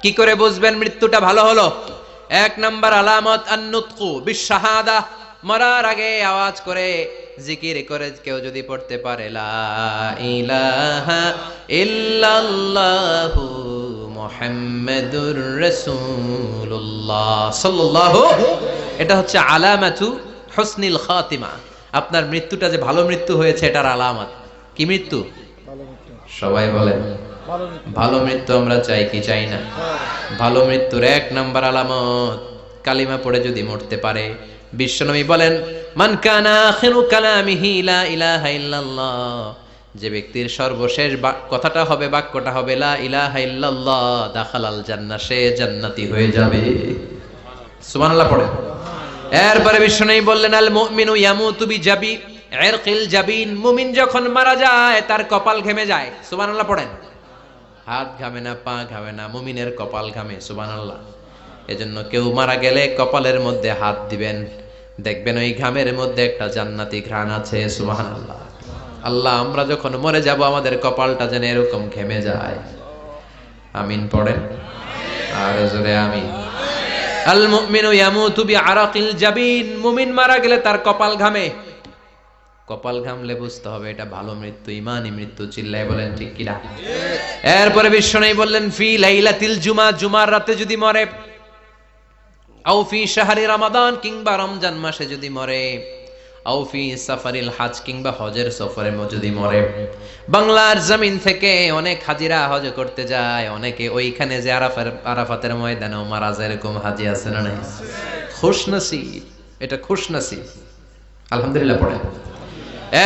কি করে বুঝবেন মৃত্যুটা ভালো হলো? এক নাম্বার আলামত আন-নুতকু বিশ-শাহাদা, মরার আগে আওয়াজ করে জিকির করে কেউ যদি পড়তে পারে লা ইলাহা ইল্লাল্লাহু মুহাম্মাদুর রাসূলুল্লাহ সাল্লাল্লাহু, এটা হচ্ছে আলামাতু হুসনিল খাতিমা। আপনার মৃত্যুটা যে ভালো মৃত্যু হয়েছে এটার আলামত। কি মৃত্যু? সবাই বলেন ভালো মৃত্যু আমরা চাই কি চাই না? ভালো মৃত্যুর এক নাম্বার আলামত কালিমা পড়ে যদি মরতে পারে। বিশ্বনবী বলেন মান কানা আখিরু কালামিহি লা ইলাহা ইল্লাল্লাহ, যে ব্যক্তির সর্বশেষ কথাটা হবে, বাক্যটা হবে লা ইলাহা ইল্লাল্লাহ, দাখালাল জান্নাহ, সে জান্নাতি হয়ে যাবে। সুবহানাল্লাহ পড়ে। এরপরে বিশ্বনবী বললেন আল মুমিনু ইয়ামুতু বিজাবি ইরকিল জাবিন, মুমিন যখন মারা যায় তার কপাল ঘেমে যায়। সুবহানাল্লাহ পড়েন। হাত ঘামে না, পা ঘামে না, মুমিনের কপাল ঘামে। সুবহানাল্লাহ। এজন্য কেউ মারা গেলে কপালের মধ্যে হাত দিবেন, দেখবেন ওই ঘামের মধ্যে একটা জান্নাতি ঘ্রাণ আছে। সুবহানাল্লাহ। আল্লাহ, আমরা যখন মরে যাব আমাদের কপালটা যেন এরকম ঘেমে যায়। আমিন পড়েন আর জোরে আমিন। আল মুমিনু ইয়ামুতু বিআরাকিল জাবিন, মুমিন মারা গেলে তার কপাল ঘামে। কপাল ঘামলে বুঝতে হবে এটা ভালো মৃত্যু, ঈমানি মৃত্যু। চিল্লায় বলেন ঠিক কি না? এরপরে বিশ্বনবী বললেন ফি লাইলাতিল জুমা, জুমার রাতে যদি মরে, আও ফি শাহরি রমাদান, কিংবা রমজান মাসে যদি মরে, আও ফি সাফারিল হজ, কিংবা হজের সফরে যদি মরে। বাংলার জমিন থেকে অনেক হাজিরা হজ করতে যায়, অনেকে ওইখানে যে আরাফাতের ময়দানেও মারা যায়, এরকম হাজি আছে না নাই? খুশনসিব, এটা খুশনসিব। আলহামদুলিল্লাহ পড়ে।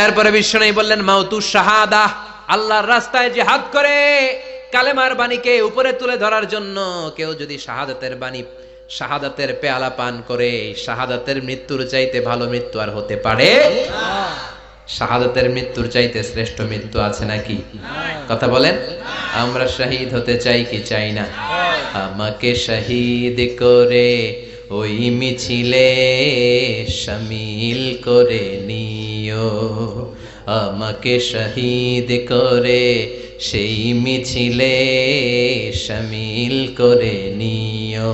এরপরে বিশ্বনবী বললেন মাউতু শাহাদা, আল্লাহর রাস্তায় জিহাদ করে কালেমার বাণীকে উপরে তুলে ধরার জন্য কেউ যদি শাহাদাতের বাণী, শাহাদাতের পেয়ালা পান করে, শাহাদাতের মৃত্যুর চাইতে ভালো মৃত্যু আর হতে পারে? শাহাদাতের মৃত্যুর চাইতে শ্রেষ্ঠ মৃত্যু আছে নাকি? কথা বলেন। আমরা শহীদ হতে চাই কি চাই না? আমাকে শহীদ করে ওই মিছিলে শামিল করে নিও, আমাকে শহীদ করে সেই মিছিলে শামিল করে নিও,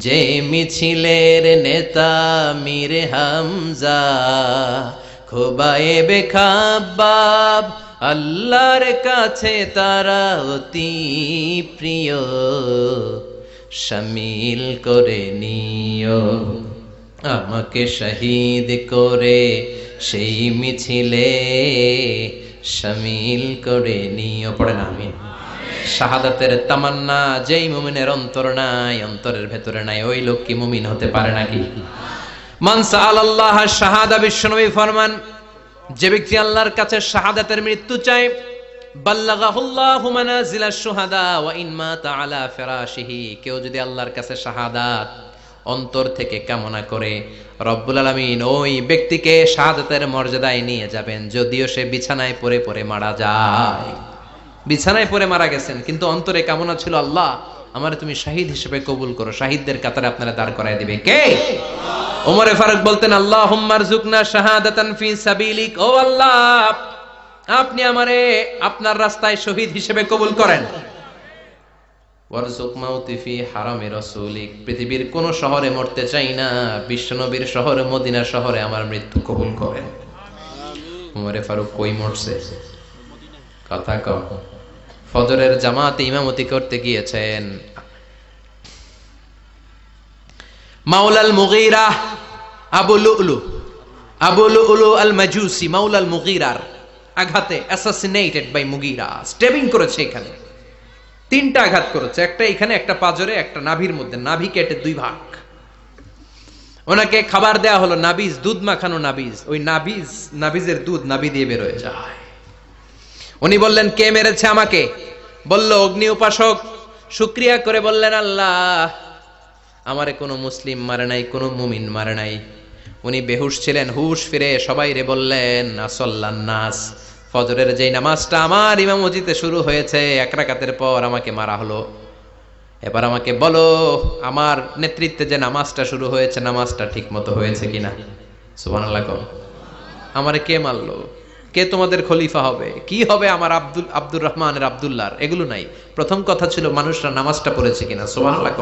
যে মিছিলের নেতা মীর হামজা, খোবায়েবে খাব্বাব, আল্লাহর কাছে তারা অতি প্রিয়, শামিল করে নিও, আমাকে শহীদ করে সেই মিছিলে শামিল করে নিও। পড়েন আমিন। শাহাদাতের তামান্না যেই মুমিনের অন্তর নাই, অন্তরের ভেতরে নাই, ওই লোক কি মুমিন হতে পারে নাকি? মান সাআলাল্লাহ শাহাদা, বিশ্বনবী ফরমান যে ব্যক্তি আল্লাহর কাছে শাহাদাতের মৃত্যু চায়, বাল্লাগাহুল্লাহু মানাজিলাশ শুহাদা ওয়া ইন মাতা আলা ফিরাশিহি, কেউ যদি আল্লাহর কাছে শাহাদাত অন্তর থেকে কামনা করে, রব্বুল আলামিন ওই ব্যক্তিকে শাহাদাতের মর্যাদায় নিয়ে যাবেন, যদিও সে বিছানায় পড়ে পড়ে মারা যায়। বিছানায় পড়ে মারা গেছেন, কিন্তু অন্তরে কামনা ছিল আল্লাহ আমারে তুমি শহীদ হিসেবে কবুল করো। শহীদদের কাতারে আপনারা দাঁড় করায় দিবে কে? ওমরে ফারুক বলতেন আল্লাহুম্মা রযুকনা শাহাদাতান ফি সাবিলিক, ও আল্লাহ আপনি আমারে আপনার রাস্তায় শহীদ হিসেবে কবুল করেন। ওয়ারযুক মাউতি ফি হারামি রাসূলিক, পৃথিবীর কোন শহরে মরতে চাই না, বিশ্বনবীর শহরে মদিনা শহরে আমার মৃত্যু কবুল করেন। ওমরে ফারুক কই মরছে? কথা কম। ফজরের জামাতে ইমামতি করতে গিয়েছেন, মাওলাল মুগীরা আবু লুলু আল মাজুসি, মাওলাল মুগীরার আঘাতে অ্যাসাসিনেটেড বাই মুগীরা, স্টেবিং করেছে। এখানে তিনটা আঘাত করেছে, একটা এখানে, একটা পাজরে, একটা নাভির মধ্যে, নাভি কেটে দুই ভাগ। ওনাকে খাবার দেয়া হলো নাবিজ, দুধ মাখানো নাবিজ, ওই নাবিজের দুধ নাভি দিয়ে বের হয়ে যায়। উনি বললেন কে মেরেছে আমাকে? বলল অগ্নি উপাসক। শুকরিয়া করে বললেন আল্লাহ আমারে কোনো মুসলিম মারে নাই, কোনো মুমিন মারে নাই। উনি বেহুশ ছিলেন, হুশ ফিরে সবাই রে বললেন আসল্লান নাস, ফজরের যেই নামাজটা আমার ইমামতিতে শুরু হয়েছে, এক রাকাতের পর আমাকে মারা হলো। এবার আমাকে বলো আমার নেতৃত্বে যে নামাজটা শুরু হয়েছে, নামাজটা ঠিক মতো হয়েছে কিনা? সুবহানাল্লাহ। আমারে কে মারলো? কে তোমাদের খলিফা হবে, কি হবে আমার আব্দুর রহমানের আব্দুল্লাহর, এগুলো নাই। প্রথম কথা ছিল মানুষরা নামাজটা পড়েছে কিনা। সুবহানাল্লাহ।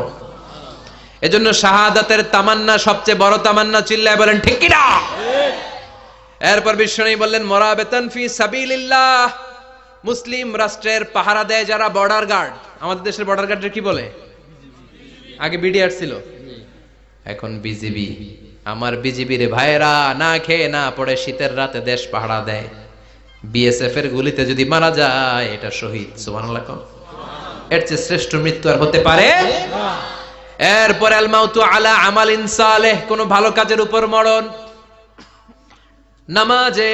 এজন্য শাহাদাতের তামান্না সবচেয়ে বড় তামান্না, চিল্লায় বলেন ঠিক কিনা। এরপর বিশ্বনবী বললেন মুরাবিতান ফি সাবিলিল্লাহ, মুসলিম রাষ্ট্রের পাহারা দেয় যারা, বর্ডার গার্ড। আমাদের দেশের বর্ডার গার্ডের কি বলে? আগে বিডিআর ছিল, এখন বিজিবি। আমার বিজিবির ভাইয়েরা না খেয়ে না পড়ে শীতের রাতে দেশ পাহারা দেয়। বিএসএফ এর গুলিতে যদি মারা যায় এটা শহীদ। সুবহানাল্লাহ। এর চেয়ে শ্রেষ্ঠ মৃত্যু আর হতে পারে না। এরপর আল মাউতু আলা আমালিন সালেহ, কোন ভালো কাজের উপর মরণ। নামাজে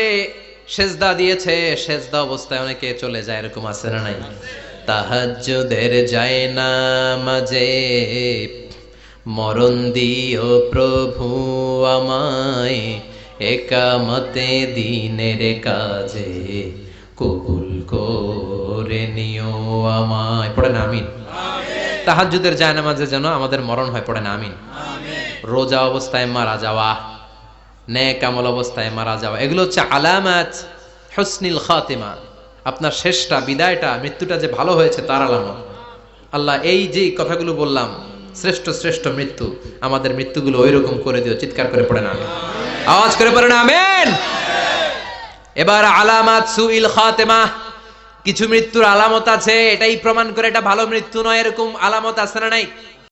সেজদা দিয়েছে, সেজদা অবস্থায় অনেকে চলে যায়, এরকম আছে না নাই? তাহাজ্জুদের যায় নামাজে মরণ দিও প্রভু আমায়, একামতে দিনের কাজে কবুল করে নিও আমায়। পড়েন আমিন। তাহাজ্জুদের যায় নামাজে যেন আমাদের মরণ হয়, পড়েন আমিন। রোজা অবস্থায় মারা যাওয়া, নেক আমল অবস্থায় মারা যাওয়া, এগুলো হচ্ছে আলামাত হুসনিল খাতিমা। আপনার শেষটা, বিদায়টা, মৃত্যুটা যে ভালো হয়েছে তার আলামত। আল্লাহ এই যে কথাগুলো বললাম, শ্রেষ্ঠ শ্রেষ্ঠ মৃত্যু, আমাদের মৃত্যুগুলো ওইরকম করে দিও। চিৎকার করে পড়েন আমিন, আওয়াজ করে পড়েন আমিন। এবার আলামাত সুইল খাতিমা, কিছু মৃত্যুর আলামত আছে, এটাই প্রমাণ করে এটা ভালো মৃত্যু নয়, এরকম আলামত আছে না নাই?